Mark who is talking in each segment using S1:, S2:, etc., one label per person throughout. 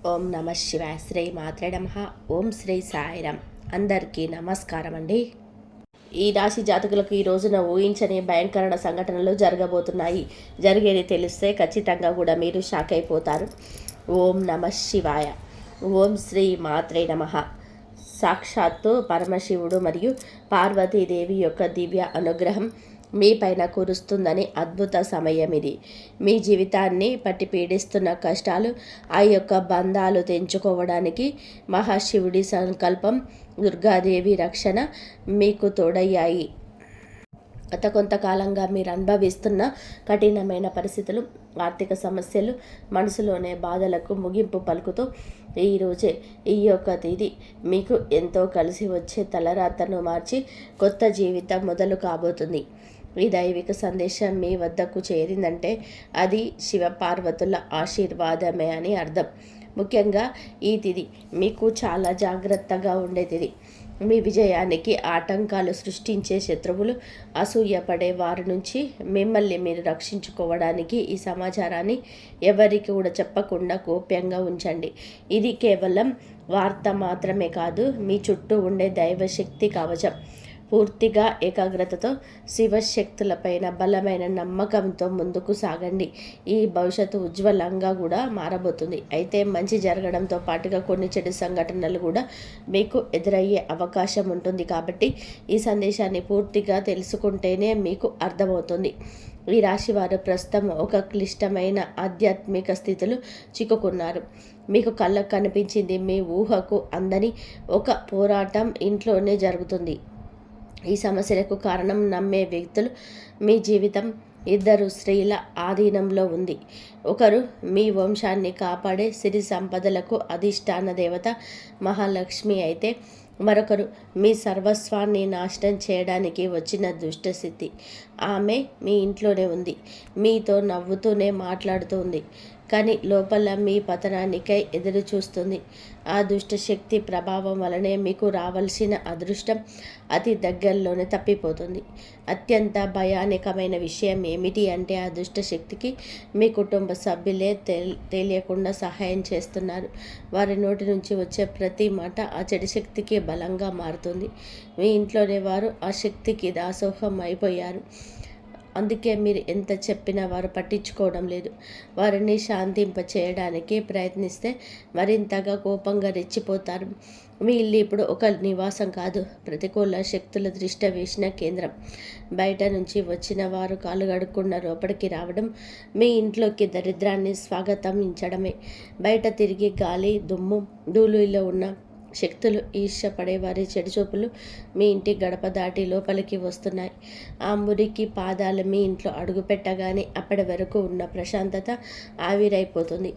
S1: ఓం నమ శివాయ. శ్రీ మాత్రే నమః. ఓం శ్రీ సాయిరామ్. అందరికీ నమస్కారం అండి. ఈ రాశి జాతకులకు ఈ రోజున ఊహించని భయంకర సంఘటనలు జరగబోతున్నాయి. జరిగేది తెలిస్తే ఖచ్చితంగా కూడా మీరు షాక్ అయిపోతారు. ఓం నమ శివాయ. ఓం శ్రీ మాత్రే నమః. సాక్షాత్తు పరమశివుడు మరియు పార్వతీదేవి యొక్క దివ్య అనుగ్రహం మీ పైన కురుస్తుందని అద్భుత సమయం ఇది. మీ జీవితాన్ని పట్టి పీడిస్తున్న కష్టాలు, ఆ యొక్క బంధాలు తెంచుకోవడానికి మహాశివుడి సంకల్పం, దుర్గాదేవి రక్షణ మీకు తోడయ్యాయి. గత కొంతకాలంగా మీరు అనుభవిస్తున్న కఠినమైన పరిస్థితులు, ఆర్థిక సమస్యలు, మనసులోనే బాధలకు ముగింపు పలుకుతూ ఈరోజే ఈ యొక్క తేదీ మీకు ఎంతో కలిసి వచ్చే తలరాతను మార్చి కొత్త జీవితం మొదలు కాబోతుంది. ఈ దైవిక సందేశం మీ వద్దకు చేరిందంటే అది శివపార్వతుల ఆశీర్వాదమే అని అర్థం. ముఖ్యంగా ఈ తిథి మీకు చాలా జాగ్రత్తగా ఉండే తిథి. మీ విజయానికి ఆటంకాలు సృష్టించే శత్రువులు, అసూయపడే వారి నుంచి మిమ్మల్ని మీరు రక్షించుకోవడానికి ఈ సమాచారాన్ని ఎవరికి కూడా చెప్పకుండా గోప్యంగా ఉంచండి. ఇది కేవలం వార్త మాత్రమే కాదు, మీ చుట్టూ ఉండే దైవశక్తి కవచం. పూర్తిగా ఏకాగ్రతతో శివశక్తులపైన బలమైన నమ్మకంతో ముందుకు సాగండి. ఈ భవిష్యత్తు ఉజ్వలంగా కూడా మారబోతుంది. అయితే మంచి జరగడంతో పాటుగా కొన్ని చెడు సంఘటనలు కూడా మీకు ఎదురయ్యే అవకాశం ఉంటుంది. కాబట్టి ఈ సందేశాన్ని పూర్తిగా తెలుసుకుంటేనే మీకు అర్థమవుతుంది. ఈ రాశి వారు ప్రస్తుతం ఒక క్లిష్టమైన ఆధ్యాత్మిక స్థితిలో చిక్కుకున్నారు. మీకు కళ్ళకు కనిపించింది మీ ఊహకు అందని ఒక పోరాటం ఇంట్లోనే జరుగుతుంది. ఈ సమస్యలకు కారణం నమ్మే వ్యక్తులు. మీ జీవితం ఇద్దరు స్త్రీల ఆధీనంలో ఉంది. ఒకరు మీ వంశాన్ని కాపాడే సిరి సంపదలకు అధిష్టాన దేవత మహాలక్ష్మి అయితే మరొకరు మీ సర్వస్వాన్ని నాశనం చేయడానికి వచ్చిన దుష్టశక్తి. ఆమె మీ ఇంట్లోనే ఉంది, మీతో నవ్వుతూనే మాట్లాడుతుంది, కానీ లోపల మీ పతనానికై ఎదురు చూస్తుంది. ఆ దుష్టశక్తి ప్రభావం వలనే మీకు రావాల్సిన అదృష్టం అతి దగ్గరలోనే తప్పిపోతుంది. అత్యంత భయానకమైన విషయం ఏమిటి అంటే ఆ దుష్టశక్తికి మీ కుటుంబ సభ్యులే తెలియకుండా సహాయం చేస్తున్నారు. వారి నోటి నుంచి వచ్చే ప్రతి మాట ఆ చెడు శక్తికి బలంగా మారుతుంది. మీ ఇంట్లోనే వారు ఆ శక్తికి దాసోహం అయిపోయారు. అందుకే మీరు ఎంత చెప్పినా వారు పట్టించుకోవడం లేదు. వారిని శాంతింప చేయడానికి ప్రయత్నిస్తే మరింతగా కోపంగా రెచ్చిపోతారు. మీ ఇల్లు ఇప్పుడు ఒక నివాసం కాదు, ప్రతికూల శక్తుల దృష్టి వేసిన కేంద్రం. బయట నుంచి వచ్చిన వారు కాలు గడుక్కున్న లోపలికి రావడం మీ ఇంట్లోకి దరిద్రాన్ని స్వాగతించడమే. బయట తిరిగి గాలి, దుమ్ము, ధూళిలో ఉన్న శక్తులు, ఈర్ష్యపడేవారి చెడుచూపులు మీ ఇంటి గడప దాటి లోపలికి వస్తున్నాయి. ఆ మురికి పాదాలు మీ ఇంట్లో అడుగు పెట్టగానే అప్పటి వరకు ఉన్న ప్రశాంతత ఆవిరైపోతుంది.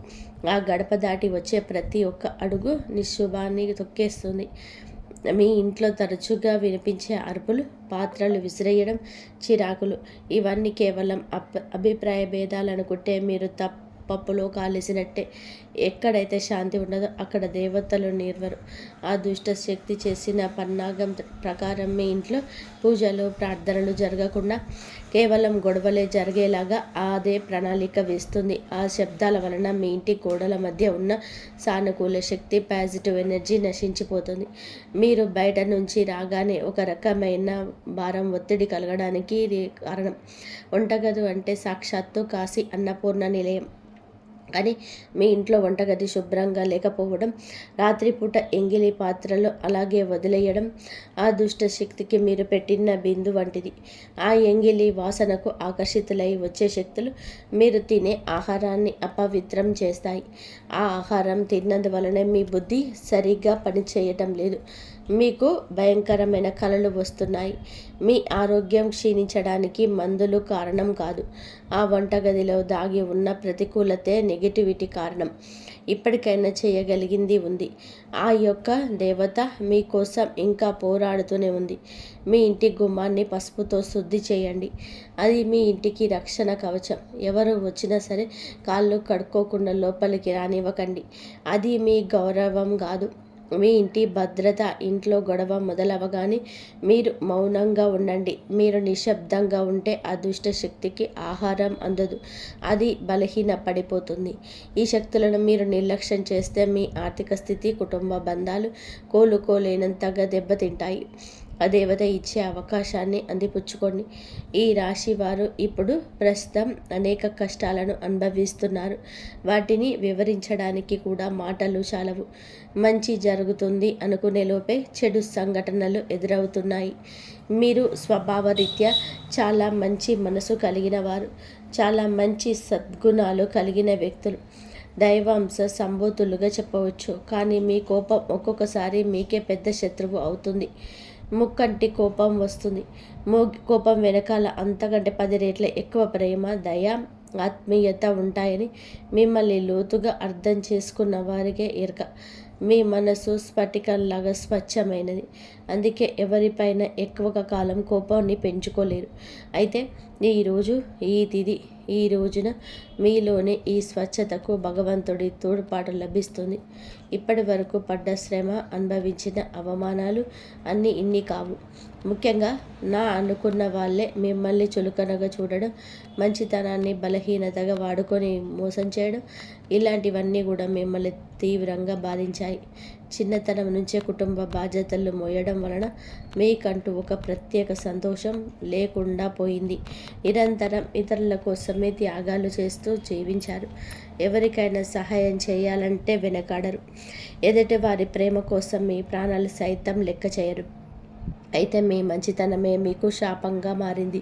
S1: ఆ గడప దాటి వచ్చే ప్రతి ఒక్క అడుగు నిశ్శుభాన్ని తొక్కేస్తుంది. మీ ఇంట్లో తరచుగా వినిపించే అరుపులు, పాత్రలు విసిరేయడం, చిరాకులు ఇవన్నీ కేవలం అభిప్రాయ భేదాలు అనుకుంటే మీరు పప్పులో కాలేసినట్టే. ఎక్కడైతే శాంతి ఉండదో అక్కడ దేవతలు నిర్వరు. ఆ దుష్ట శక్తి చేసిన పన్నాగం ప్రకారం మీ ఇంట్లో పూజలు, ప్రార్థనలు జరగకుండా కేవలం గొడవలే జరిగేలాగా అదే ప్రణాళిక వేస్తుంది. ఆ శబ్దాల వలన మీ ఇంటి గోడల మధ్య ఉన్న సానుకూల శక్తి, పాజిటివ్ ఎనర్జీ నశించిపోతుంది. మీరు బయట నుంచి రాగానే ఒక రకమైన భారం, ఒత్తిడి కలగడానికి ఇది కారణం. వంటగది అంటే సాక్షాత్తు కాశీ అన్నపూర్ణ నిలయం. కానీ మీ ఇంట్లో వంటగది శుభ్రంగా లేకపోవడం, రాత్రిపూట ఎంగిలి పాత్రలు అలాగే వదిలేయడం ఆ దుష్ట శక్తికి మీరు పెట్టిన బిందు వంటిది. ఆ ఎంగిలి వాసనకు ఆకర్షితులై వచ్చే శక్తులు మీరు తినే ఆహారాన్ని అపవిత్రం చేస్తాయి. ఆ ఆహారం తిన్నందువలనే మీ బుద్ధి సరిగ్గా పనిచేయటం లేదు. మీకు భయంకరమైన కలలు వస్తున్నాయి. మీ ఆరోగ్యం క్షీణించడానికి మందులు కారణం కాదు, ఆ వంటగదిలో దాగి ఉన్న ప్రతికూలతే, నెగిటివిటీ కారణం. ఇప్పటికైనా చేయగలిగింది ఉంది. ఆ యొక్క దేవత మీకోసం ఇంకా పోరాడుతూనే ఉంది. మీ ఇంటి గుమ్మాన్ని పసుపుతో శుద్ధి చేయండి. అది మీ ఇంటికి రక్షణ కవచం. ఎవరు వచ్చినా సరే కాళ్ళు కడుక్కోకుండా లోపలికి రానివ్వకండి. అది మీ గౌరవం కాదు, మీ ఇంటి భద్రత, ఇంట్లో గొడవ మొదలవగానే మీరు మౌనంగా ఉండండి. మీరు నిశ్శబ్దంగా ఉంటే ఆ దుష్ట శక్తికి ఆహారం అందదు, అది బలహీన పడిపోతుంది. ఈ శక్తులను మీరు నిర్లక్ష్యం చేస్తే మీ ఆర్థిక స్థితి, కుటుంబ బంధాలు కోలుకోలేనంతగా దెబ్బతింటాయి. ఆ దేవత ఇచ్చే అవకాశాన్ని అందిపుచ్చుకోండి. ఈ రాశి వారు ఇప్పుడు ప్రస్తుతం అనేక కష్టాలను అనుభవిస్తున్నారు. వాటిని వివరించడానికి కూడా మాటలు చాలవు. మంచి జరుగుతుంది అనుకునే లోపే చెడు సంఘటనలు ఎదురవుతున్నాయి. మీరు స్వభావరీత్యా చాలా మంచి మనసు కలిగిన వారు, చాలా మంచి సద్గుణాలు కలిగిన వ్యక్తులు, దైవాంశ సంభూతులుగా చెప్పవచ్చు. కానీ మీ కోపం ఒక్కొక్కసారి మీకే పెద్ద శత్రువు అవుతుంది. ముక్కంటి కోపం వస్తుంది. కోపం వెనకాల అంతకంటే 10 రెట్ల ఎక్కువ ప్రేమ, దయ, ఆత్మీయత ఉంటాయని మిమ్మల్ని లోతుగా అర్థం చేసుకున్న వారికే ఎరక. మీ మనసు స్ఫటికంలాగా స్వచ్ఛమైనది. అందుకే ఎవరిపైన ఎక్కువగా కాలం కోపాన్ని పెంచుకోలేరు. అయితే ఈరోజు ఈ తిథి, ఈ రోజున మీలోని ఈ స్వచ్ఛతకు భగవంతుడి తోడ్పాటు లభిస్తుంది. ఇప్పటి వరకు పడ్డ శ్రమ, అనుభవించిన అవమానాలు అన్నీ ఇన్ని కావు. ముఖ్యంగా నా అనుకున్న వాళ్ళే మిమ్మల్ని చులకనగా చూడడం, మంచితనాన్ని బలహీనతగా వాడుకొని మోసం చేయడం, ఇలాంటివన్నీ కూడా మిమ్మల్ని తీవ్రంగా బాధించాయి. చిన్నతనం నుంచే కుటుంబ బాధ్యతలు మోయడం వలన మీకంటూ ఒక ప్రత్యేక సంతోషం లేకుండా పోయింది. నిరంతరం ఇతరుల కోసమే త్యాగాలు చేస్తూ జీవించారు. ఎవరికైనా సహాయం చేయాలంటే వెనకాడరు. ఎదుటి వారి ప్రేమ కోసం మీ ప్రాణాలు సైతం లెక్క చేయరు. అయితే మీ మంచితనమే మీకు శాపంగా మారింది.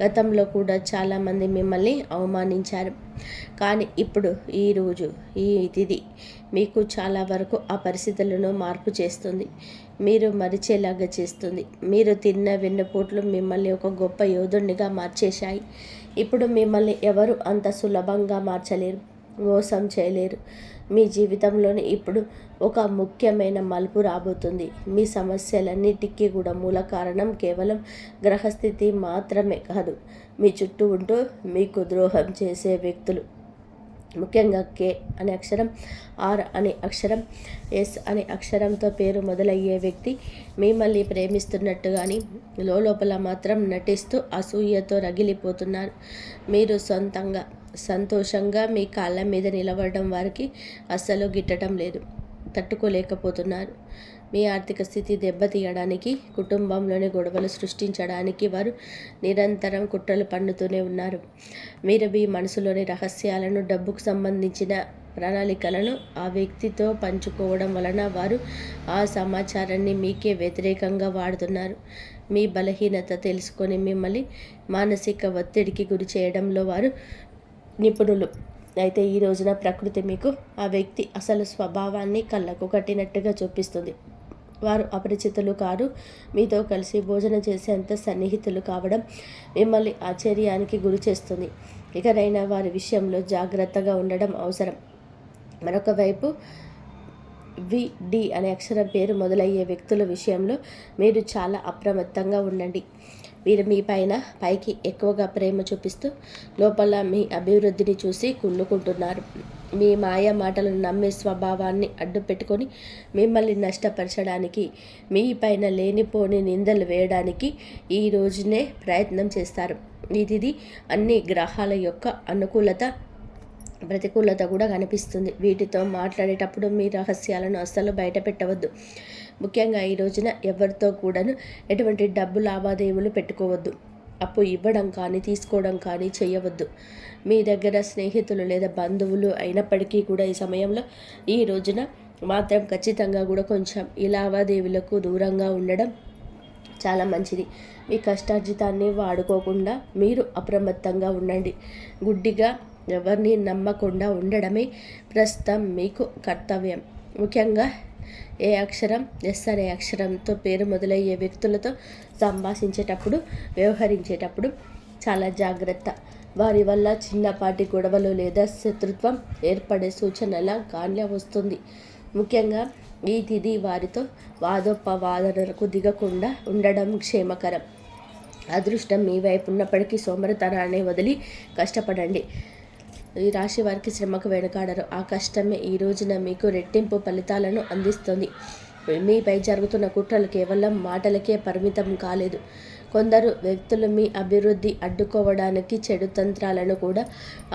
S1: గతంలో కూడా చాలామంది మిమ్మల్ని అవమానించారు. కానీ ఇప్పుడు ఈరోజు ఈ తిథి మీకు చాలా వరకు ఆ పరిస్థితులను మార్పు చేస్తుంది. మీరు మరిచేలాగా చేస్తుంది. మీరు తిన్న వెన్నుపోట్లు మిమ్మల్ని ఒక గొప్ప యోధుడిగా మార్చేశాయి. ఇప్పుడు మిమ్మల్ని ఎవరు అంత సులభంగా మార్చలేరు, మోసం చేయలేరు. మీ జీవితంలోని ఇప్పుడు ఒక ముఖ్యమైన మలుపు రాబోతుంది. మీ సమస్యలన్నిటికీ కూడా మూల కారణం కేవలం గ్రహస్థితి మాత్రమే కాదు, మీ చుట్టూ ఉంటూ మీకు ద్రోహం చేసే వ్యక్తులు. ముఖ్యంగా కే అనే అక్షరం, ఆర్ అనే అక్షరం, ఎస్ అనే అక్షరంతో పేరు మొదలయ్యే వ్యక్తి మిమ్మల్ని ప్రేమిస్తున్నట్టు కానీ లోపల మాత్రం నటిస్తూ అసూయతో రగిలిపోతున్నారు. మీరు సొంతంగా సంతోషంగా మీ కాళ్ళ మీద నిలబడడం వారికి అస్సలు గిట్టడం లేదు, తట్టుకోలేకపోతున్నారు. మీ ఆర్థిక స్థితి దెబ్బతీయడానికి, కుటుంబంలోని గొడవలు సృష్టించడానికి వారు నిరంతరం కుట్రలు పన్నుతూనే ఉన్నారు. మీరు మీ మనసులోని రహస్యాలను, డబ్బుకు సంబంధించిన ప్రణాళికలను ఆ వ్యక్తితో పంచుకోవడం వలన వారు ఆ సమాచారాన్ని మీకే వ్యతిరేకంగా వాడుతున్నారు. మీ బలహీనత తెలుసుకొని మిమ్మల్ని మానసిక ఒత్తిడికి గురి చేయడంలో వారు నిపుణులు. అయితే ఈ రోజున ప్రకృతి మీకు ఆ వ్యక్తి అసలు స్వభావాన్ని కళ్ళకు కట్టినట్టుగా చూపిస్తుంది. వారు అపరిచితులు కారు, మీతో కలిసి భోజనం చేసేంత సన్నిహితులు కావడం మిమ్మల్ని ఆశ్చర్యానికి గురి చేస్తుంది. ఇకనైనా వారి విషయంలో జాగ్రత్తగా ఉండడం అవసరం. మరొక వైపు విడి అనే అక్షరం పేరు మొదలయ్యే వ్యక్తుల విషయంలో మీరు చాలా అప్రమత్తంగా ఉండండి. వీరు మీ పైకి ఎక్కువగా ప్రేమ చూపిస్తూ లోపల మీ అభివృద్ధిని చూసి కుళ్ళుకుంటున్నారు. మీ మాయ మాటలను నమ్మే స్వభావాన్ని అడ్డు పెట్టుకొని మిమ్మల్ని నష్టపరచడానికి, మీ పైన లేనిపోని నిందలు వేయడానికి ఈ రోజునే ప్రయత్నం చేస్తారు. ఇది అన్ని గ్రహాల యొక్క అనుకూలత, ప్రతికూలత కూడా కనిపిస్తుంది. వీటితో మాట్లాడేటప్పుడు మీ రహస్యాలను అస్సలు బయట పెట్టవద్దు. ముఖ్యంగా ఈ రోజున ఎవరితో కూడాను ఎటువంటి డబ్బు లావాదేవీలు పెట్టుకోవద్దు. అప్పు ఇవ్వడం కానీ తీసుకోవడం కానీ చేయవద్దు. మీ దగ్గర స్నేహితులు లేదా బంధువులు అయినప్పటికీ కూడా ఈ సమయంలో ఈ రోజున మాత్రం ఖచ్చితంగా కూడా కొంచెం ఈ లావాదేవీలకు దూరంగా ఉండడం చాలా మంచిది. మీ కష్టార్జితాన్ని వాడుకోకుండా మీరు అప్రమత్తంగా ఉండండి. గుడ్డిగా ఎవరిని నమ్మకుండా ఉండడమే ప్రస్తుతం మీకు కర్తవ్యం. ముఖ్యంగా ఏ అక్షరం, ఎస్ అనే అక్షరంతో పేరు మొదలయ్యే వ్యక్తులతో సంభాషించేటప్పుడు, వ్యవహరించేటప్పుడు చాలా జాగ్రత్త. వారి వల్ల చిన్నపాటి గొడవలు లేదా శత్రుత్వం ఏర్పడే సూచనల గాన్య వస్తుంది. ముఖ్యంగా ఈ తిథి వారితో వాదోపవాదనలకు దిగకుండా ఉండడం క్షేమకరం. అదృష్టం మీ వైపు ఉన్నప్పటికీ సోమరితనాన్ని వదిలి కష్టపడండి. ఈ రాశి వారికి శ్రమకు వెనుకాడరు. ఆ కష్టమే ఈ రోజున మీకు రెట్టింపు ఫలితాలను అందిస్తుంది. మీపై జరుగుతున్న కుట్రలు కేవలం మాటలకే పరిమితం కాలేదు. కొందరు వ్యక్తులు మీ అభివృద్ధి అడ్డుకోవడానికి చెడు తంత్రాలను కూడా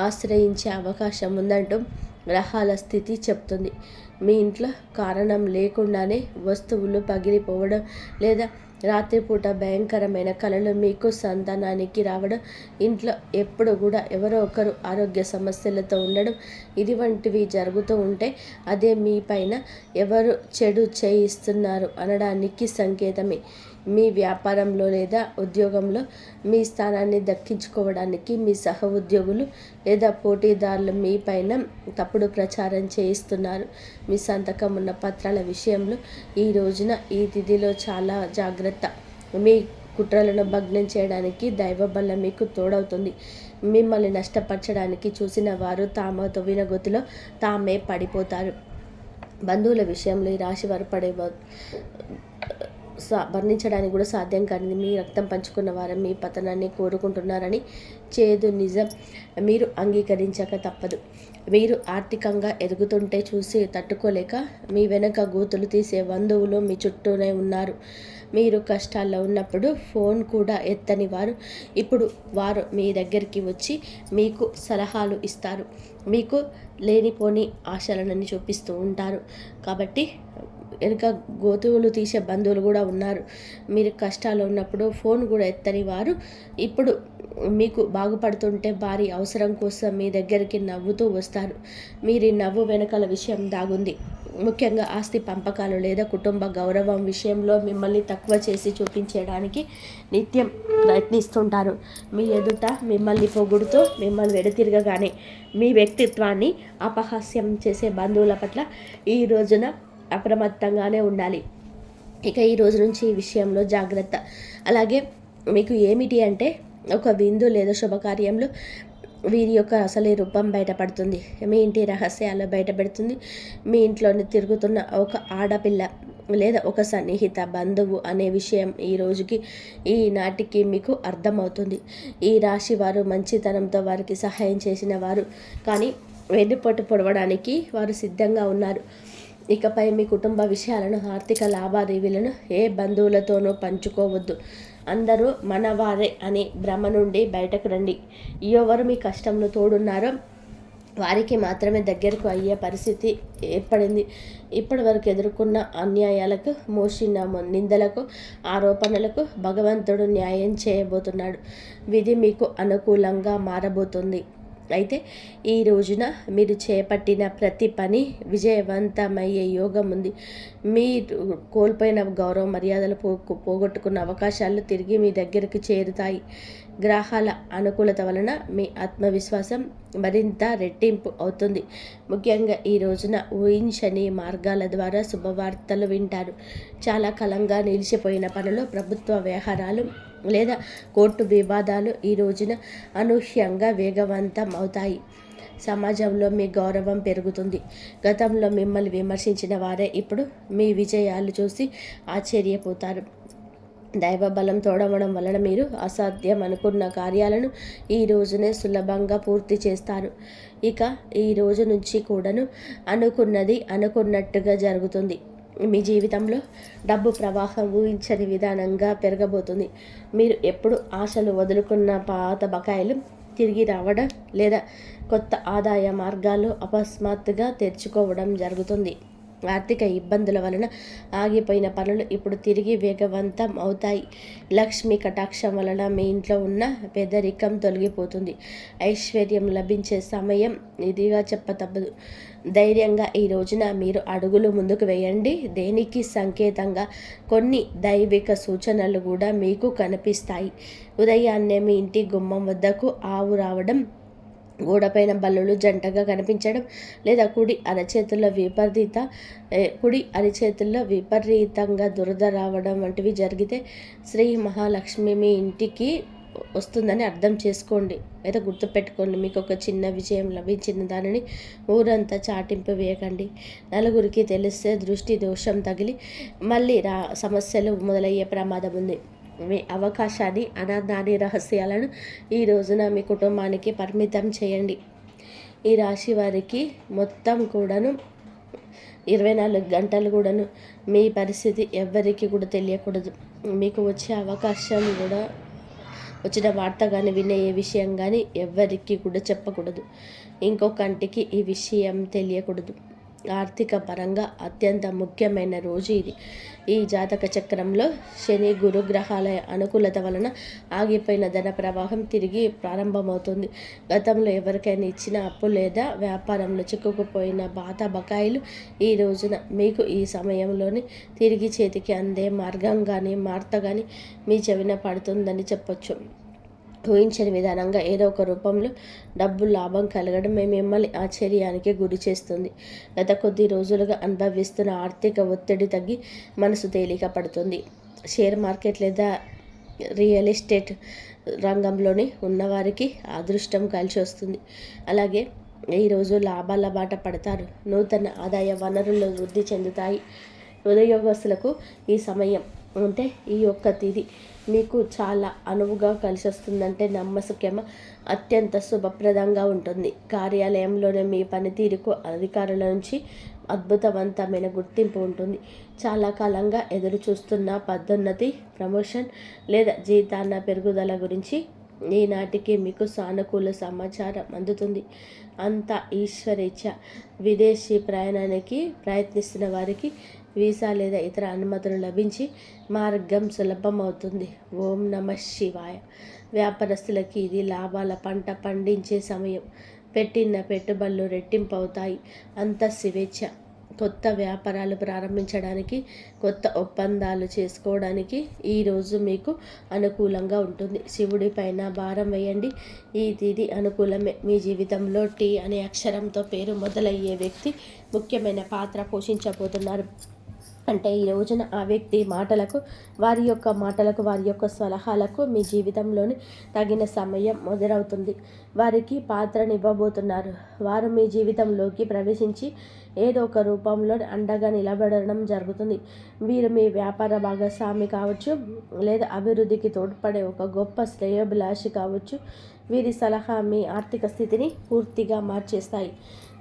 S1: ఆశ్రయించే అవకాశం ఉందంటూ గ్రహాల స్థితి చెప్తుంది. మీ ఇంట్లో కారణం లేకుండానే వస్తువులు పగిలిపోవడం లేదా రాత్రిపూట భయంకరమైన కలలు మీకు సంతానానికి రావడం, ఇంట్లో ఎప్పుడు కూడా ఎవరో ఒకరు ఆరోగ్య సమస్యలతో ఉండడం, ఇటువంటివి జరుగుతూ ఉంటే అదే మీ పైన ఎవరు చెడు చేయిస్తున్నారు అనడానికి సంకేతమే. మీ వ్యాపారంలో లేదా ఉద్యోగంలో మీ స్థానాన్ని దక్కించుకోవడానికి మీ సహ ఉద్యోగులు లేదా పోటీదారులు మీ పైన తప్పుడు ప్రచారం చేయిస్తున్నారు. మీ సంతకం ఉన్న పత్రాల విషయంలో ఈ రోజున ఈ తిథిలో చాలా జాగ్రత్త. మీ కుట్రలను భగ్నం చేయడానికి దైవ బలం మీకు తోడవుతుంది. మిమ్మల్ని నష్టపరచడానికి చూసిన వారు తాము తవ్విన గొతిలో తామే పడిపోతారు. బంధువుల విషయంలో ఈ రాశి వారు వర్ణించడానికి కూడా సాధ్యం కానిది. మీ రక్తం పంచుకున్న వారు మీ పతనాన్ని కోరుకుంటున్నారని చేదు నిజం మీరు అంగీకరించక తప్పదు. మీరు ఆర్థికంగా ఎదుగుతుంటే చూసి తట్టుకోలేక మీ వెనక గోతులు తీసే బంధువులు మీ చుట్టూనే ఉన్నారు. మీరు కష్టాల్లో ఉన్నప్పుడు ఫోన్ కూడా ఎత్తని వారు ఇప్పుడు వారు మీ దగ్గరికి వచ్చి మీకు సలహాలు ఇస్తారు. మీకు లేనిపోని ఆశలను చూపిస్తూ ఉంటారు. కాబట్టి వెనుక గోతువులు తీసే బంధువులు కూడా ఉన్నారు. మీరు కష్టాలు ఉన్నప్పుడు ఫోన్ కూడా ఎత్తని వారు ఇప్పుడు మీకు బాగుపడుతుంటే భారీ అవసరం కోసం మీ దగ్గరికి నవ్వుతూ వస్తారు. మీరు నవ్వు వెనకాల విషయం దాగుంది. ముఖ్యంగా ఆస్తి పంపకాలు లేదా కుటుంబ గౌరవం విషయంలో మిమ్మల్ని తక్కువ చేసి చూపించడానికి నిత్యం ప్రయత్నిస్తుంటారు. మీ ఎదుట మిమ్మల్ని పొగుడుతూ మిమ్మల్ని వెడతిరగగానే మీ వ్యక్తిత్వాన్ని అపహాస్యం చేసే బంధువుల పట్ల ఈ రోజున అప్రమత్తంగానే ఉండాలి. ఇక ఈ రోజు నుంచి ఈ విషయంలో జాగ్రత్త. అలాగే మీకు ఏమిటి అంటే ఒక విందు లేదా శుభకార్యంలో వీరి యొక్క అసలే రూపం బయటపడుతుంది. మీ ఇంటి రహస్యాలు బయటపెడుతుంది. మీ ఇంట్లోని తిరుగుతున్న ఒక ఆడపిల్ల లేదా ఒక సన్నిహిత బంధువు అనే విషయం ఈ రోజుకి ఈనాటికి మీకు అర్థమవుతుంది. ఈ రాశి వారు మంచితనంతో వారికి సహాయం చేసిన వారు, కానీ వెన్నుపోటు పొడవడానికి వారు సిద్ధంగా ఉన్నారు. ఇకపై మీ కుటుంబ విషయాలను, ఆర్థిక లావాదేవీలను ఏ బంధువులతోనూ పంచుకోవద్దు. అందరూ మనవారే అనే భ్రమ నుండి బయటకు రండి. ఎవరు మీ కష్టంలో తోడున్నారో వారికి మాత్రమే దగ్గరకు అయ్యే పరిస్థితి ఏర్పడింది. ఇప్పటి వరకు ఎదుర్కొన్న అన్యాయాలకు, మోసిన నిందలకు, ఆరోపణలకు భగవంతుడు న్యాయం చేయబోతున్నాడు. విధి మీకు అనుకూలంగా మారబోతుంది. అయితే ఈ రోజున మీరు చేపట్టిన ప్రతి పని విజయవంతమయ్యే యోగం ఉంది. మీరు కోల్పోయిన గౌరవ మర్యాదలు పోగొట్టుకున్న అవకాశాలు తిరిగి మీ దగ్గరికి చేరుతాయి. గ్రహాల అనుకూలత వలన మీ ఆత్మవిశ్వాసం మరింత రెట్టింపు అవుతుంది. ముఖ్యంగా ఈ రోజున ఊహించని మార్గాల ద్వారా శుభవార్తలు వింటారు. చాలా కాలంగా నిలిచిపోయిన పనులు, ప్రభుత్వ వ్యవహారాలు లేదా కోర్టు వివాదాలు ఈ రోజున అనూహ్యంగా వేగవంతం అవుతాయి. సమాజంలో మీ గౌరవం పెరుగుతుంది. గతంలో మిమ్మల్ని విమర్శించిన వారే ఇప్పుడు మీ విజయాలు చూసి ఆశ్చర్యపోతారు. దైవ బలం తోడవడం వలన మీరు అసాధ్యం అనుకున్న కార్యాలను ఈ రోజునే సులభంగా పూర్తి చేస్తారు. ఇక ఈ రోజు నుంచి కూడాను అనుకున్నది అనుకున్నట్టుగా జరుగుతుంది. మీ జీవితంలో డబ్బు ప్రవాహం ఊహించని విధానంగా పెరగబోతుంది. మీరు ఎప్పుడు ఆశలు వదులుకున్న పాత బకాయిలు తిరిగి రావడం లేదా కొత్త ఆదాయ మార్గాలు అకస్మాత్తుగా తెరుచుకోవడం జరుగుతుంది. ఆర్థిక ఇబ్బందుల వలన ఆగిపోయిన పనులు ఇప్పుడు తిరిగి వేగవంతం అవుతాయి. లక్ష్మీ కటాక్షం వలన మీ ఇంట్లో ఉన్న పేదరికం తొలగిపోతుంది. ఐశ్వర్యం లభించే సమయం ఇదిగా చెప్పతప్పదు. ధైర్యంగా ఈ రోజున మీరు అడుగులు ముందుకు వేయండి. దేనికి సంకేతంగా కొన్ని దైవిక సూచనలు కూడా మీకు కనిపిస్తాయి. ఉదయాన్నే మీ ఇంటి గుమ్మం వద్దకు ఆవు రావడం, గోడపైన బల్లులు జంటగా కనిపించడం లేదా కుడి అరిచేతుల్లో విపరీతంగా దురద రావడం వంటివి జరిగితే శ్రీ మహాలక్ష్మి మీ ఇంటికి వస్తుందని అర్థం చేసుకోండి. అయితే గుర్తుపెట్టుకోండి, మీకు ఒక చిన్న విజయం లభించిన దానిని ఊరంతా చాటింపు వేయకండి. నలుగురికి తెలిస్తే దృష్టి దోషం తగిలి మళ్ళీ సమస్యలు మొదలయ్యే ప్రమాదం ఉంది. మీ అవకాశాన్ని, ఆనందాన్ని, రహస్యాలను ఈ రోజున మీ కుటుంబానికి పరిమితం చేయండి. ఈ రాశి వారికి మొత్తం కూడాను 24 గంటలు కూడాను మీ పరిస్థితి ఎవ్వరికి కూడా తెలియకూడదు. మీకు వచ్చే అవకాశం కూడా వచ్చిన వార్త కానీ వినే ఏ విషయం కానీ ఎవ్వరికి కూడా చెప్పకూడదు. ఇంకొకంటికి ఈ విషయం తెలియకూడదు. ఆర్థిక పరంగా అత్యంత ముఖ్యమైన రోజు ఇది. ఈ జాతక చక్రంలో శని గురు గ్రహాల అనుకూలత వలన ఆగిపోయిన ధన ప్రవాహం తిరిగి ప్రారంభమవుతుంది. గతంలో ఎవరికైనా ఇచ్చిన అప్పు లేదా వ్యాపారంలో చిక్కుకుపోయిన పాత బకాయిలు ఈ రోజున మీకు ఈ సమయంలోని తిరిగి చేతికి అందే మార్గం కానీ మార్త కానీ మీ చెవిన పడుతుందని చెప్పొచ్చు. ఊహించని విధానంగా ఏదో ఒక రూపంలో డబ్బు లాభం కలగడం మిమ్మల్ని ఆశ్చర్యానికి గురి చేస్తుంది. గత కొద్ది రోజులుగా అనుభవిస్తున్న ఆర్థిక ఒత్తిడి తగ్గి మనసు తేలిక పడుతుంది. షేర్ మార్కెట్ లేదా రియల్ ఎస్టేట్ రంగంలోని ఉన్నవారికి అదృష్టం కలిసి వస్తుంది. అలాగే ఈరోజు లాభాల బాట పడతారు. నూతన ఆదాయ వనరులు వృద్ధి చెందుతాయి. ఉద్యోగస్తులకు ఈ సమయం అంటే ఈ ఒక్క తిథి మీకు చాలా అనువుగా కలిసి వస్తుందంటే నమ్మశక్యమ అత్యంత శుభప్రదంగా ఉంటుంది. కార్యాలయంలోనే మీ పనితీరుకు అధికారుల నుంచి అద్భుతవంతమైన గుర్తింపు ఉంటుంది. చాలా కాలంగా ఎదురు చూస్తున్న పదోన్నతి, ప్రమోషన్ లేదా జీతాల పెరుగుదల గురించి ఈనాటికి మీకు సానుకూల సమాచారం అందుతుంది. అంతా ఈశ్వరేచ్ఛ. విదేశీ ప్రయాణానికి ప్రయత్నిస్తున్న వారికి వీసా లేదా ఇతర అనుమతులు లభించి మార్గం సులభమవుతుంది. ఓం నమః శివాయ. వ్యాపారస్తులకి ఇది లాభాల పంట పండించే సమయం. పెట్టిన పెట్టుబడులు రెట్టింపు అవుతాయి. అంత స్వేచ్ఛ. కొత్త వ్యాపారాలు ప్రారంభించడానికి, కొత్త ఒప్పందాలు చేసుకోవడానికి ఈరోజు మీకు అనుకూలంగా ఉంటుంది. శివుడి పైన భారం వేయండి. ఈ తిథి అనుకూలమే. మీ జీవితంలో టీ అనే అక్షరంతో పేరు మొదలయ్యే వ్యక్తి ముఖ్యమైన పాత్ర పోషించబోతున్నారు. అంటే ఈ రోజున ఆ వ్యక్తి మాటలకు, వారి యొక్క సలహాలకు మీ జీవితంలోని తగిన సమయం మొదలవుతుంది. వారికి పాత్రనివ్వబోతున్నారు. వారు మీ జీవితంలోకి ప్రవేశించి ఏదో ఒక రూపంలో అండగా నిలబడడం జరుగుతుంది. వీరు మీ వ్యాపార భాగస్వామి కావచ్చు, లేదా అభివృద్ధికి తోడ్పడే ఒక గొప్ప శ్రేయోభిలాషి కావచ్చు. వీరి సలహా మీ ఆర్థిక స్థితిని పూర్తిగా మార్చేస్తాయి.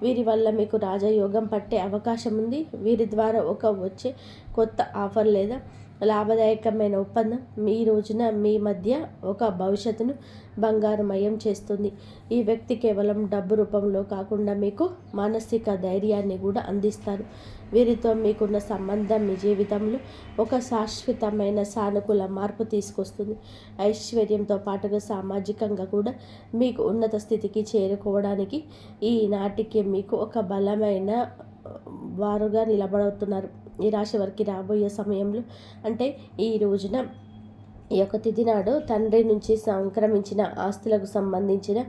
S1: వీరి వల్ల మీకు రాజయోగం పట్టే అవకాశం ఉంది. వీరి ద్వారా వచ్చే కొత్త ఆఫర్ లేదా లాభదాయకమైన ఒప్పందం మీ రోజున మీ మధ్య ఒక భవిష్యత్తును బంగారుమయం చేస్తుంది. ఈ వ్యక్తి కేవలం డబ్బు రూపంలో కాకుండా మీకు మానసిక ధైర్యాన్ని కూడా అందిస్తారు. వీరితో మీకున్న సంబంధం మీ జీవితంలో ఒక శాశ్వతమైన సానుకూల మార్పు తీసుకొస్తుంది. ఐశ్వర్యంతో పాటుగా సామాజికంగా కూడా మీకు ఉన్నత స్థితికి చేరుకోవడానికి ఈనాటికి మీకు ఒక బలమైన వారుగా నిలబడుతున్నారు. ఈ రాశి వారికి రాబోయే సమయంలో అంటే ఈ రోజున ఈ యొక్క తిథి నాడు తండ్రి నుంచి సంక్రమించిన ఆస్తులకు సంబంధించిన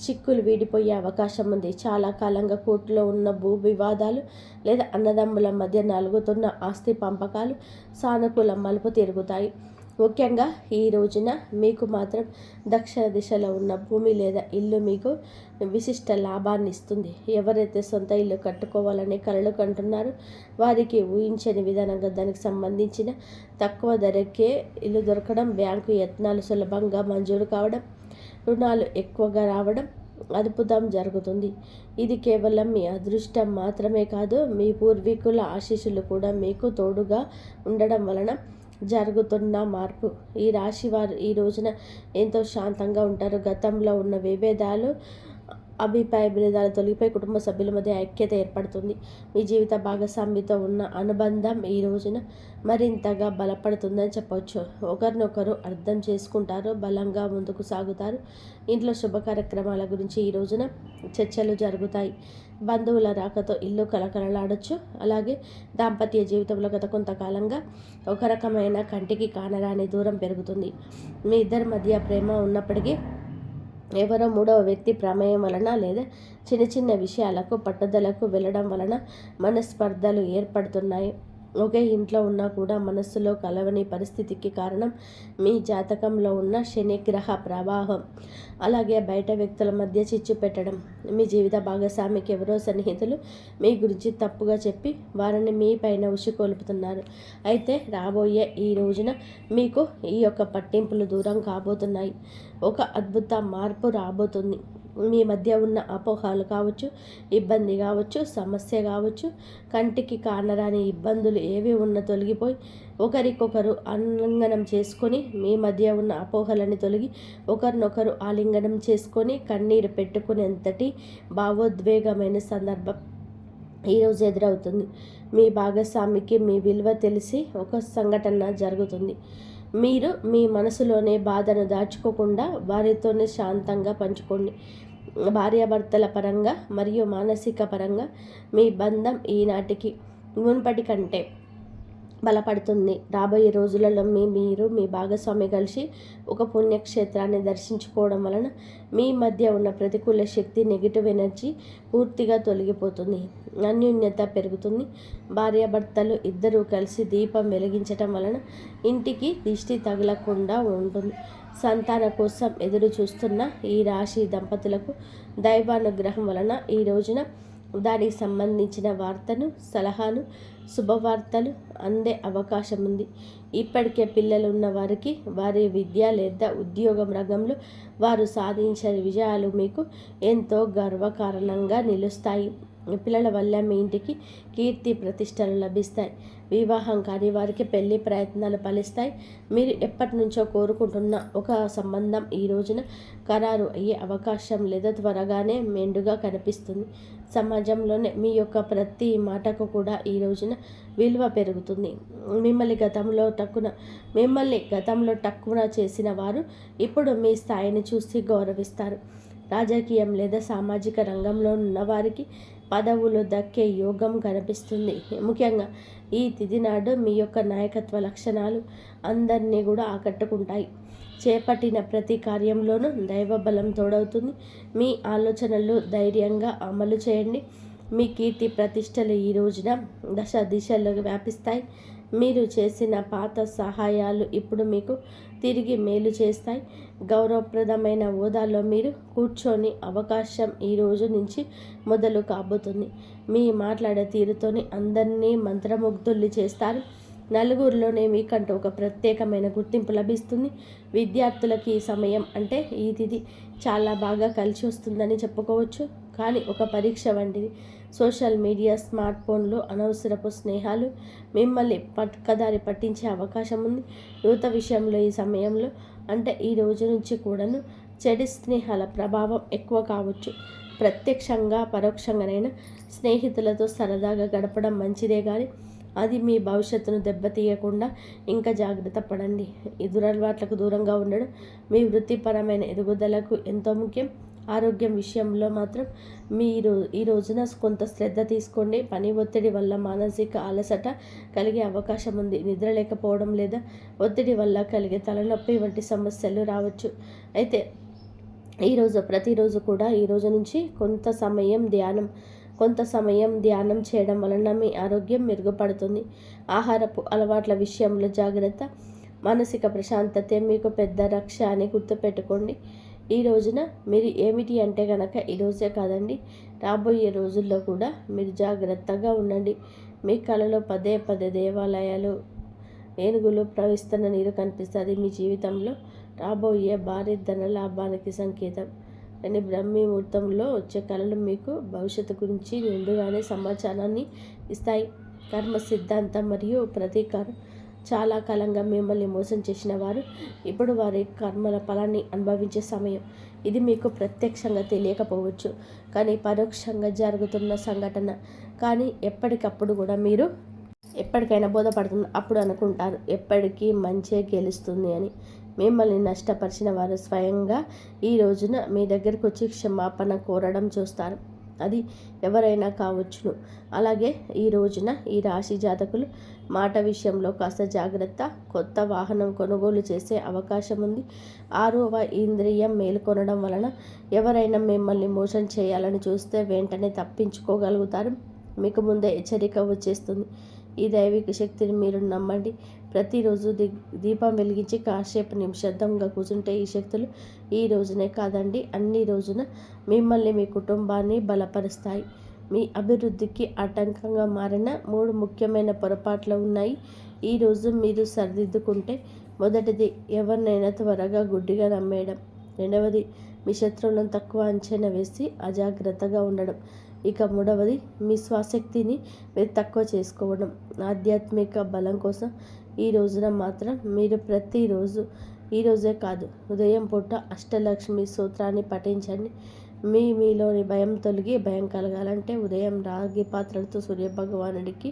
S1: చిక్కులు వీడిపోయే అవకాశం ఉంది. చాలా కాలంగా కోర్టులో ఉన్న భూ వివాదాలు లేదా అన్నదమ్ముల మధ్య నలుగుతున్న ఆస్తి పంపకాలు సానుకూల మలుపు తిరుగుతాయి. ముఖ్యంగా ఈ రోజున మీకు మాత్రం దక్షిణ దిశలో ఉన్న భూమి లేదా ఇల్లు మీకు విశిష్ట లాభాన్ని ఇస్తుంది. ఎవరైతే సొంత ఇల్లు కట్టుకోవాలని కలలు కంటున్నారో వారికి ఊహించని విధానంగా దానికి సంబంధించిన తక్కువ ధరకే ఇల్లు దొరకడం, బ్యాంకు యత్నాలు సులభంగా మంజూరు కావడం, రుణాలు ఎక్కువగా రావడం అద్భుతం జరుగుతుంది. ఇది కేవలం మీ అదృష్టం మాత్రమే కాదు, మీ పూర్వీకుల ఆశీస్సులు కూడా మీకు తోడుగా ఉండడం వలన జరుగుతున్న మార్పు. ఈ రాశి వారు ఈ రోజున ఎంతో శాంతంగా ఉంటారు. గతంలో ఉన్న విభేదాలు, అభిప్రాయ భేదాలు తొలగిపోయి కుటుంబ సభ్యుల మధ్య ఐక్యత ఏర్పడుతుంది. మీ జీవిత భాగస్వామితో ఉన్న అనుబంధం ఈ రోజున మరింతగా బలపడుతుందని చెప్పవచ్చు. ఒకరినొకరు అర్థం చేసుకుంటారు, బలంగా ముందుకు సాగుతారు. ఇంట్లో శుభ కార్యక్రమాల గురించి ఈ రోజున చర్చలు జరుగుతాయి. బంధువుల రాకతో ఇల్లు కలకలలాడొచ్చు. అలాగే దాంపత్య జీవితంలో గత కొంతకాలంగా ఒక రకమైన కంటికి కానరాని దూరం పెరుగుతుంది. మీ ఇద్దరి మధ్య ప్రేమ ఉన్నప్పటికీ ఎవరో మూడవ వ్యక్తి ప్రమేయం వలన లేదా చిన్న చిన్న విషయాలకు పట్టుదలకు వెళ్ళడం వలన మనస్పర్ధలు ఏర్పడుతున్నాయి. ఒకే ఇంట్లో ఉన్నా కూడా మనస్సులో కలవని పరిస్థితికి కారణం మీ జాతకంలో ఉన్న శనిగ్రహ ప్రభావం. అలాగే బయట వ్యక్తుల మధ్య చిచ్చు పెట్టడం. మీ జీవిత భాగస్వామికి ఎవరో సన్నిహితులు మీ గురించి తప్పుగా చెప్పి వారిని మీ పైన ఉసికొల్పుతున్నారు. అయితే రాబోయే ఈ రోజున మీకు ఈ యొక్క పట్టింపులు దూరం కాబోతున్నాయి. ఒక అద్భుత మార్పు రాబోతుంది. మీ మధ్య ఉన్న అపోహలు కావచ్చు, ఇబ్బంది కావచ్చు, సమస్య కావచ్చు, కంటికి కానరాని ఇబ్బందులు ఏవి ఉన్నా తొలగిపోయి ఒకరికొకరు ఆలింగనం చేసుకొని మీ మధ్య ఉన్న అపోహలని తొలగి ఒకరినొకరు ఆలింగనం చేసుకొని కన్నీరు పెట్టుకునేంతటి భావోద్వేగమైన సందర్భం ఈరోజు ఎదురవుతుంది. మీ భాగస్వామికి మీ విలువ తెలిసి ఒక సంఘటన జరుగుతుంది. మీరు మీ మనసులోనే బాధను దాచుకోకుండా వారితోనే శాంతంగా పంచుకోండి. భార్యాభర్తల పరంగా మరియు మానసిక పరంగా మీ బంధం ఈనాటికి మునుపటి కంటే బలపడుతుంది. రాబోయే రోజులలో మీరు మీ భాగస్వామి కలిసి ఒక పుణ్యక్షేత్రాన్ని దర్శించుకోవడం వలన మీ మధ్య ఉన్న ప్రతికూల శక్తి, నెగిటివ్ ఎనర్జీ పూర్తిగా తొలగిపోతుంది. అన్యోన్యత పెరుగుతుంది. భార్యాభర్తలు ఇద్దరూ కలిసి దీపం వెలిగించటం వలన ఇంటికి దిష్టి తగలకుండా ఉంటుంది. సంతాన కోసం ఎదురు చూస్తున్న ఈ రాశి దంపతులకు దైవానుగ్రహం వలన ఈ రోజున దానికి సంబంధించిన వార్తను, సలహాను, శుభవార్తలు అందే అవకాశం ఉంది. ఇప్పటికే పిల్లలు ఉన్న వారికి వారి విద్య లేదా ఉద్యోగం రంగంలో వారు సాధించిన విజయాలు మీకు ఎంతో గర్వకారణంగా నిలుస్తాయి. పిల్లల వల్ల మీ ఇంటికి కీర్తి ప్రతిష్టలు లభిస్తాయి. వివాహం కాని వారికి పెళ్లి ప్రయత్నాలు ఫలిస్తాయి. మీరు ఎప్పటి నుంచో కోరుకుంటున్న ఒక సంబంధం ఈ రోజున ఖరారు అయ్యే అవకాశం లేదా త్వరగానే మెండుగా కనిపిస్తుంది. సమాజంలోనే మీ యొక్క ప్రతి మాటకు కూడా ఈ రోజున విలువ పెరుగుతుంది. మిమ్మల్ని గతంలో టక్కున చేసిన వారు ఇప్పుడు మీ స్థాయిని చూసి గౌరవిస్తారు. రాజకీయం లేదా సామాజిక రంగంలో ఉన్న వారికి పదవులు దక్కే యోగం కనిపిస్తుంది. ముఖ్యంగా ఈ తిథి నాడు మీ యొక్క నాయకత్వ లక్షణాలు అందరినీ కూడా ఆకట్టుకుంటాయి. చేపట్టిన ప్రతి కార్యంలోనూ దైవబలం తోడవుతుంది. మీ ఆలోచనలు ధైర్యంగా అమలు చేయండి. మీ కీర్తి ప్రతిష్టలు ఈ రోజున దశ దిశల్లో వ్యాపిస్తాయి. మీరు చేసిన పాత సహాయాలు ఇప్పుడు మీకు తిరిగి మేలు చేస్తాయి. గౌరవప్రదమైన హోదాలో మీరు కూర్చొని అవకాశం ఈ రోజు నుంచి మొదలు కాబోతుంది. మీ మాట్లాడే తీరుతోని అందరినీ మంత్రముగ్ధుల్ని చేస్తారు. నలుగురిలోనే మీకంటూ ఒక ప్రత్యేకమైన గుర్తింపు లభిస్తుంది. విద్యార్థులకి ఈ సమయం అంటే ఈ తిథి చాలా బాగా కలిసి వస్తుందని చెప్పుకోవచ్చు. కానీ ఒక పరీక్ష వంటిది. సోషల్ మీడియా, స్మార్ట్ ఫోన్లు, అనవసరపు స్నేహాలు మిమ్మల్ని పక్కదారి పట్టించే అవకాశం ఉంది. యువత విషయంలో ఈ సమయంలో అంటే ఈ రోజు నుంచి కూడాను చెడు స్నేహాల ప్రభావం ఎక్కువ కావచ్చు. ప్రత్యక్షంగా పరోక్షంగానైనా స్నేహితులతో సరదాగా గడపడం మంచిదే, కానీ అది మీ భవిష్యత్తును దెబ్బతీయకుండా ఇంకా జాగ్రత్త పడండి. ఈ దురలవాట్లకు దూరంగా ఉండడం మీ వృత్తిపరమైన ఎదుగుదలకు ఎంతో ముఖ్యం. ఆరోగ్యం విషయంలో మాత్రం మీరు ఈ రోజున కొంత శ్రద్ధ తీసుకోండి. పని ఒత్తిడి వల్ల మానసిక అలసట కలిగే అవకాశం ఉంది. నిద్ర లేకపోవడం లేదా ఒత్తిడి వల్ల కలిగే తలనొప్పి వంటి సమస్యలు రావచ్చు. అయితే ప్రతిరోజు కూడా ఈ రోజు నుంచి కొంత సమయం ధ్యానం చేయడం వలన మీ ఆరోగ్యం మెరుగుపడుతుంది. ఆహారపు అలవాట్ల విషయంలో జాగ్రత్త. మానసిక ప్రశాంతతే మీకు పెద్ద రక్ష అని గుర్తుపెట్టుకోండి. ఈ రోజున మీరు ఏమిటి అంటే కనుక ఈరోజే కాదండి, రాబోయే రోజుల్లో కూడా మీరు జాగ్రత్తగా ఉండండి. మీ కళలో పదే పదే దేవాలయాలు, ఏనుగులు ప్రవహిస్తున్న నీరు కనిపిస్తుంది. మీ జీవితంలో రాబోయే భారీ ధన లాభానికి సంకేతం. కానీ బ్రహ్మీ ముహూర్తంలో వచ్చే కళలు మీకు భవిష్యత్తు గురించి నిండుగానే సమాచారాన్ని ఇస్తాయి. కర్మ సిద్ధాంతం మరియు ప్రతీకారం. చాలా కాలంగా మిమ్మల్ని మోసం చేసిన వారు ఇప్పుడు వారి కర్మల ఫలాన్ని అనుభవించే సమయం. ఇది మీకు ప్రత్యక్షంగా తెలియకపోవచ్చు, కానీ పరోక్షంగా జరుగుతున్న సంఘటన. కానీ ఎప్పటికప్పుడు కూడా మీరు ఎప్పటికైనా బోధపడుతుంది. అప్పుడు అనుకుంటారు ఎప్పటికీ మంచే గెలుస్తుంది అని. మిమ్మల్ని నష్టపరిచిన వారు స్వయంగా ఈ రోజున మీ దగ్గరకు వచ్చి క్షమాపణ కోరడం చూస్తారు. అది ఎవరైనా కావచ్చును. అలాగే ఈ రోజున ఈ రాశి జాతకులు మాట విషయంలో కాస్త జాగ్రత్త. కొత్త వాహనం కొనుగోలు చేసే అవకాశం ఉంది. 6వ ఇంద్రియం మేలుకొనడం వలన ఎవరైనా మిమ్మల్ని మోసం చేయాలని చూస్తే వెంటనే తప్పించుకోగలుగుతారు. మీకు ముందే హెచ్చరిక వచ్చేస్తుంది. ఈ దైవిక శక్తిని మీరు నమ్మండి. ప్రతిరోజు దీపం వెలిగించి కాసేపు నిశ్శబ్దంగా కూర్చుంటే ఈ శక్తులు ఈ రోజునే కాదండి, అన్ని రోజున మిమ్మల్ని, మీ కుటుంబాన్ని బలపరుస్తాయి. మీ అభివృద్ధికి ఆటంకంగా మారిన 3 ముఖ్యమైన పొరపాట్లు ఉన్నాయి. ఈరోజు మీరు సరిదిద్దుకుంటే, మొదటిది ఎవరినైనా త్వరగా గుడ్డిగా నమ్మేయడం. రెండవది మీ శత్రువులను తక్కువ అంచనా వేసి అజాగ్రత్తగా ఉండడం. ఇక మూడవది, మీ స్వశక్తిని మీరు తక్కువ చేసుకోవడం. ఆధ్యాత్మిక బలం కోసం ఈ రోజున మాత్రం మీరు ప్రతిరోజు, ఈరోజే కాదు ఉదయం పూట అష్టలక్ష్మి స్తోత్రాన్ని పఠించండి. మీలోని భయం తొలగి భయం కలగాలంటే ఉదయం రాగి పాత్రలతో సూర్యభగవానుడికి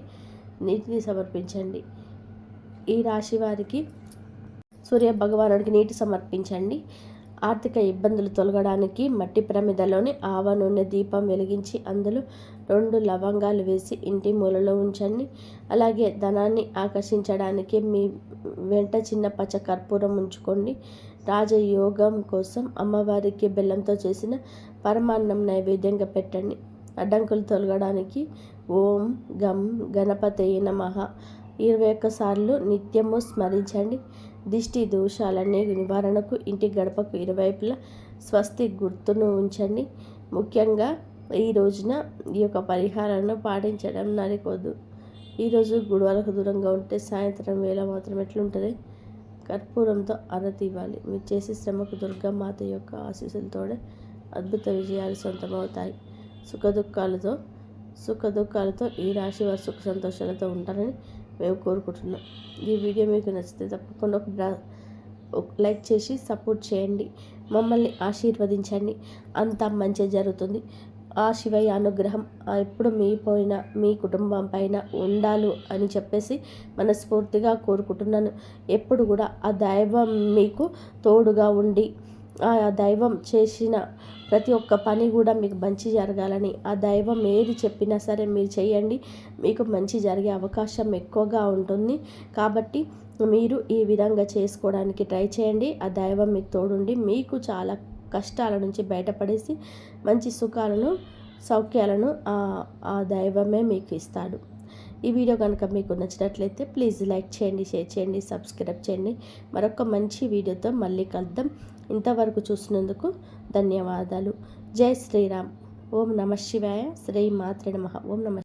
S1: నీటిని సమర్పించండి. ఈ రాశి వారికి సూర్యభగవానుడికి నీటి సమర్పించండి. ఆర్థిక ఇబ్బందులు తొలగడానికి మట్టి ప్రమిదలోని ఆవ నూనె దీపం వెలిగించి అందులో 2 లవంగాలు వేసి ఇంటి మూలలో ఉంచండి. అలాగే ధనాన్ని ఆకర్షించడానికి మీ వెంట చిన్న పచ్చ కర్పూరం ఉంచుకోండి. రాజయోగం కోసం అమ్మవారికి బెల్లంతో చేసిన పరమాన్నం నైవేద్యంగా పెట్టండి. అడ్డంకులు తొలగడానికి ఓం గం గణపతయే నమః 21 సార్లు నిత్యము స్మరించండి. దిష్టి దోషాలనే నివారణకు ఇంటి గడపకు ఇరువైపులా స్వస్తి గుర్తును ఉంచండి. ముఖ్యంగా ఈ రోజున ఈ యొక్క పరిహారాలను పాటించడం నరికొద్దు. ఈరోజు గుడివాలకు దూరంగా ఉంటే సాయంత్రం వేళ మాత్రం ఎట్లుంటుంది, కర్పూరంతో ఆరతి ఇవ్వాలి. మీరు చేసే శ్రమకు దుర్గామాత యొక్క ఆశీస్సులతోనే అద్భుత విజయాలు సొంతమవుతాయి. సుఖదుఖాలతో ఈ రాశి వారు సుఖ సంతోషాలతో ఉంటారని మేము కోరుకుంటున్నాం. ఈ వీడియో మీకు నచ్చితే తప్పకుండా ఒక లైక్ చేసి సపోర్ట్ చేయండి. మమ్మల్ని ఆశీర్వదించండి. అంతా మంచి జరుగుతుంది. ఆ శివయ్య అనుగ్రహం ఎప్పుడు మీ కుటుంబం పైన ఉండాలి అని చెప్పేసి మనస్ఫూర్తిగా కోరుకుంటున్నాను. ఎప్పుడు కూడా ఆ దైవం మీకు తోడుగా ఉండి ఆ దైవం చేసిన ప్రతి ఒక్క పని కూడా మీకు మంచి జరగాలని, ఆ దైవం ఏది చెప్పినా సరే మీరు చేయండి, మీకు మంచి జరిగే అవకాశం ఎక్కువగా ఉంటుంది. కాబట్టి మీరు ఈ విధంగా చేసుకోవడానికి ట్రై చేయండి. ఆ దైవం మీకు తోడుండి మీకు చాలా కష్టాల నుంచి బయటపడేసి మంచి సుఖాలను, సౌఖ్యాలను ఆ దైవమే మీకు ఇస్తాడు. ఈ వీడియో కనుక మీకు నచ్చినట్లయితే ప్లీజ్ లైక్ చేయండి, షేర్ చేయండి, సబ్స్క్రైబ్ చేయండి. మరొక మంచి వీడియోతో మళ్ళీ కలుద్దాం. ఇంతవరకు చూసినందుకు ధన్యవాదాలు. జై శ్రీరామ్. ఓం నమః శివాయ. శ్రీ మాత్రే నమః. ఓం నమః.